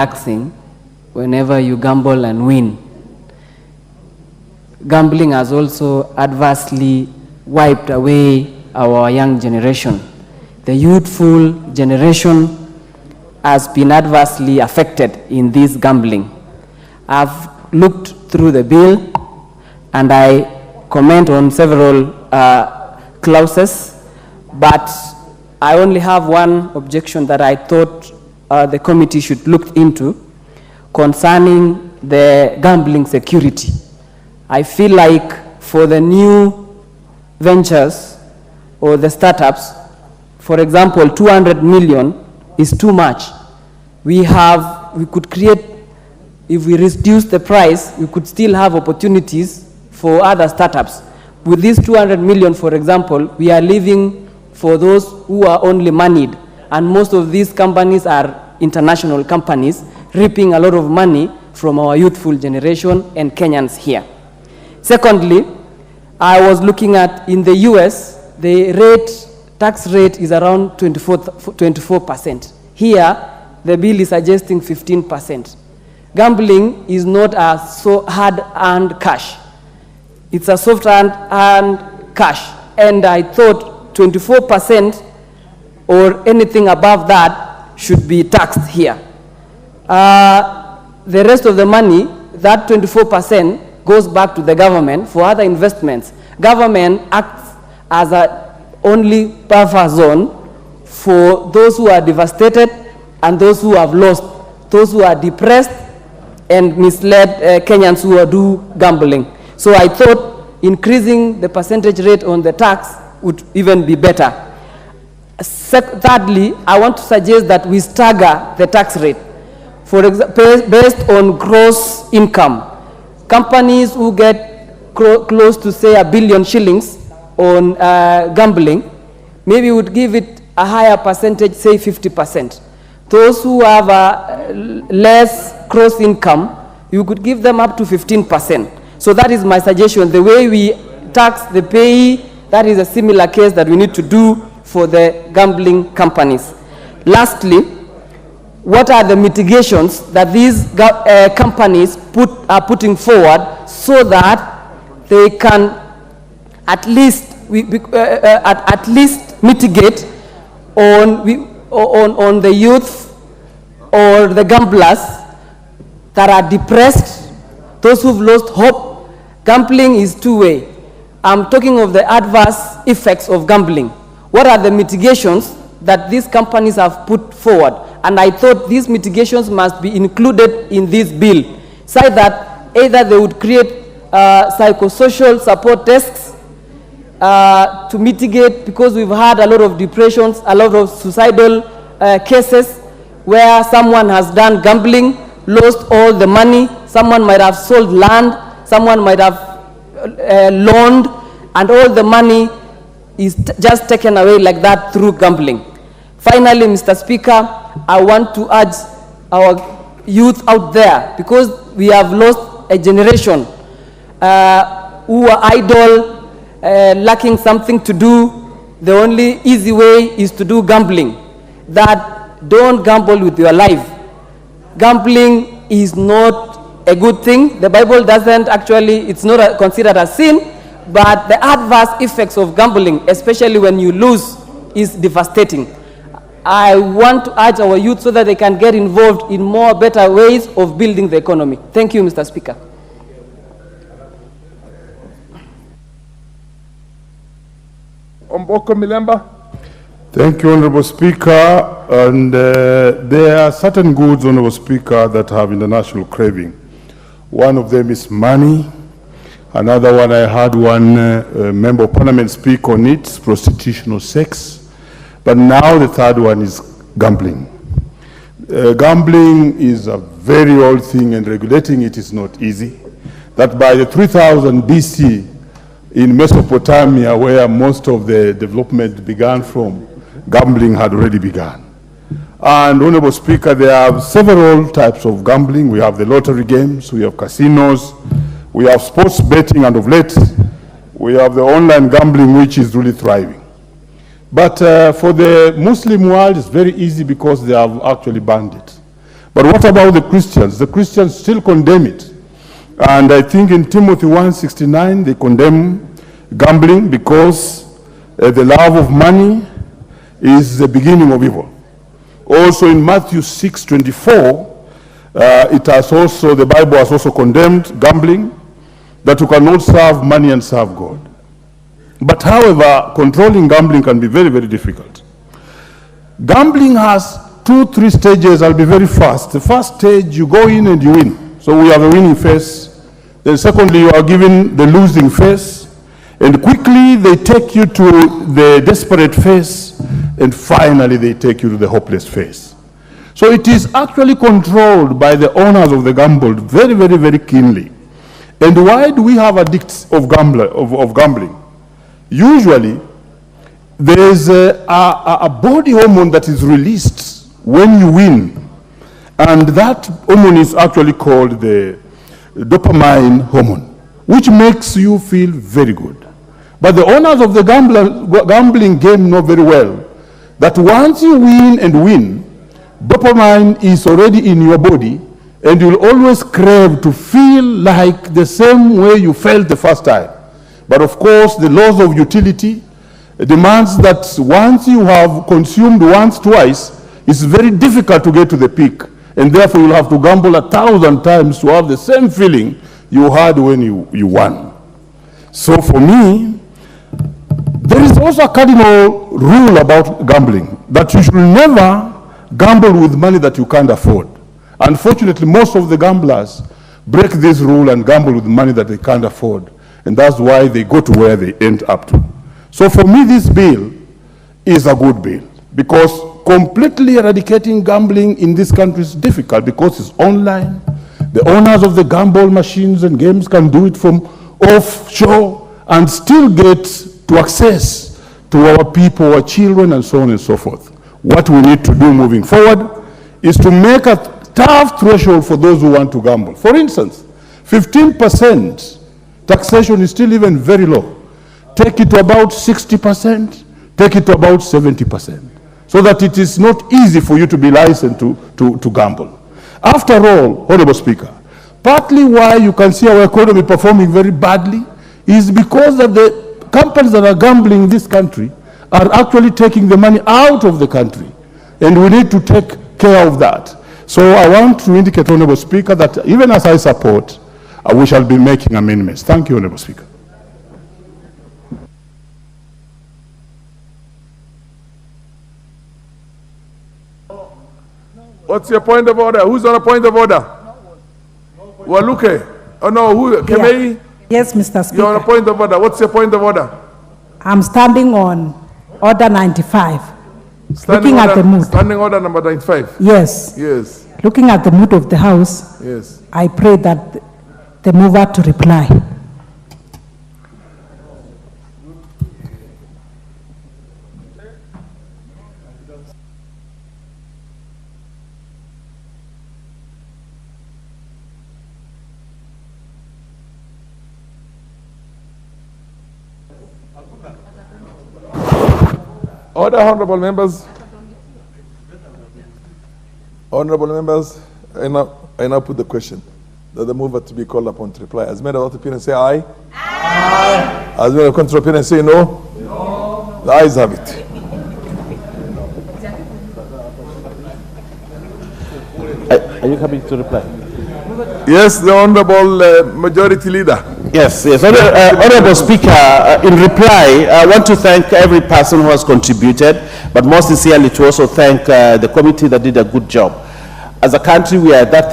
relaxing whenever you gamble and win. Gambling has also adversely wiped away our young generation. The youthful generation has been adversely affected in this gambling. I've looked through the bill and I comment on several clauses, but I only have one objection that I thought the committee should look into concerning the gambling security. I feel like for the new ventures or the startups, for example, 200 million is too much. We could create, if we reduce the price, we could still have opportunities for other startups. With this 200 million, for example, we are leaving for those who are only moneyed, and most of these companies are international companies reaping a lot of money from our youthful generation and Kenyans here. Secondly, I was looking at in the US, the tax rate is around 24%. Here, the bill is suggesting 15%. Gambling is not a so hard-earned cash. It's a soft-earned cash. And I thought 24% or anything above that should be taxed here. The rest of the money, that 24%, goes back to the government for other investments. Government acts as a only buffer zone for those who are devastated and those who have lost, those who are depressed and misled Kenyans who do gambling. So I thought increasing the percentage rate on the tax would even be better. Thirdly, I want to suggest that we stagger the tax rate. For example, based on gross income. Companies who get close to, say, 1 billion shillings on gambling, maybe would give it a higher percentage, say 50%. Those who have less gross income, you could give them up to 15%. So that is my suggestion. The way we tax the payee, that is a similar case that we need to do for the gambling companies. Lastly, what are the mitigations that these companies are putting forward so that they can at least mitigate on the youth or the gamblers that are depressed, those who've lost hope? Gambling is two-way. I'm talking of the adverse effects of gambling. What are the mitigations that these companies have put forward? And I thought these mitigations must be included in this bill, so that either they would create psychosocial support desks to mitigate, because we've had a lot of depressions, a lot of suicidal cases where someone has done gambling, lost all the money, someone might have sold land, someone might have loaned, and all the money is just taken away like that through gambling. Finally, Mr. Speaker, I want to urge our youth out there, because we have lost a generation who are idle, lacking something to do. The only easy way is to do gambling. That don't gamble with your life. Gambling is not a good thing. The Bible doesn't actually, it's not considered a sin, but the adverse effects of gambling, especially when you lose, is devastating. I want to urge our youth so that they can get involved in more better ways of building the economy. Thank you, Mr. Speaker. Omboko Milemba. Thank you, Honorable Speaker. And there are certain goods, Honorable Speaker, that have international craving. One of them is money. Another one, I had one member of parliament speak on it, prostitution or sex. But now the third one is gambling. Gambling is a very old thing, and regulating it is not easy. That by the 3000 BC in Mesopotamia, where most of the development began from, gambling had already begun. And Honorable Speaker, there are several types of gambling. We have the lottery games, we have casinos, we have sports betting, and of late, we have the online gambling, which is really thriving. But for the Muslim world, it's very easy because they have actually banned it. But what about the Christians? The Christians still condemn it. And I think in Timothy 1:69, they condemn gambling because the love of money is the beginning of evil. Also in Matthew 6:24, the Bible has also condemned gambling, that you cannot serve money and serve God. But however, controlling gambling can be very, very difficult. Gambling has 2-3 stages. I'll be very fast. The first stage, you go in and you win. So we have a winning phase. Then secondly, you are given the losing phase. And quickly they take you to the desperate phase. And finally they take you to the hopeless phase. So it is actually controlled by the owners of the gamble very, very, very keenly. And why do we have addicts of gambling? Usually, there is a body hormone that is released when you win. And that hormone is actually called the dopamine hormone, which makes you feel very good. But the owners of the gambling game know very well that once you win, dopamine is already in your body, and you'll always crave to feel like the same way you felt the first time. But of course, the laws of utility demands that once you have consumed once, twice, it's very difficult to get to the peak. And therefore, you'll have to gamble 1,000 times to have the same feeling you had when you won. So for me, there is also a cardinal rule about gambling, that you should never gamble with money that you can't afford. Unfortunately, most of the gamblers break this rule and gamble with money that they can't afford. And that's why they go to where they end up to. So for me, this bill is a good bill, because completely eradicating gambling in this country is difficult because it's online. The owners of the gamble machines and games can do it from offshore and still get to access to our people, our children, and so on and so forth. What we need to do moving forward is to make a tough threshold for those who want to gamble. For instance, 15% taxation is still even very low. Take it to about 60%, take it to about 70%, so that it is not easy for you to be licensed to gamble. After all, Honorable Speaker, partly why you can see our economy performing very badly is because that the companies that are gambling in this country are actually taking the money out of the country, and we need to take care of that. So I want to indicate, Honorable Speaker, that even as I support, we shall be making amendments. Thank you, Honorable Speaker. What's your point of order? Who's on a point of order? Waluke? Oh no, who? Kemei? Yes, Mr. Speaker. You're on a point of order. What's your point of order? I'm standing on order 95. Looking at the mood. Standing order number 95. Yes. Yes. Looking at the mood of the House, Yes. I pray that the mover to reply. Order, honorable members. Honorable members, I now put the question that the mover to be called upon to reply. As many of the opinion say aye. Aye. As many of the contrary opinion say no. No. The ayes have it. Are you coming to reply? Yes, the honorable majority leader. Yes, yes. Honorable Speaker, in reply, I want to thank every person who has contributed, but more sincerely to also thank the committee that did a good job. As a country, we are at that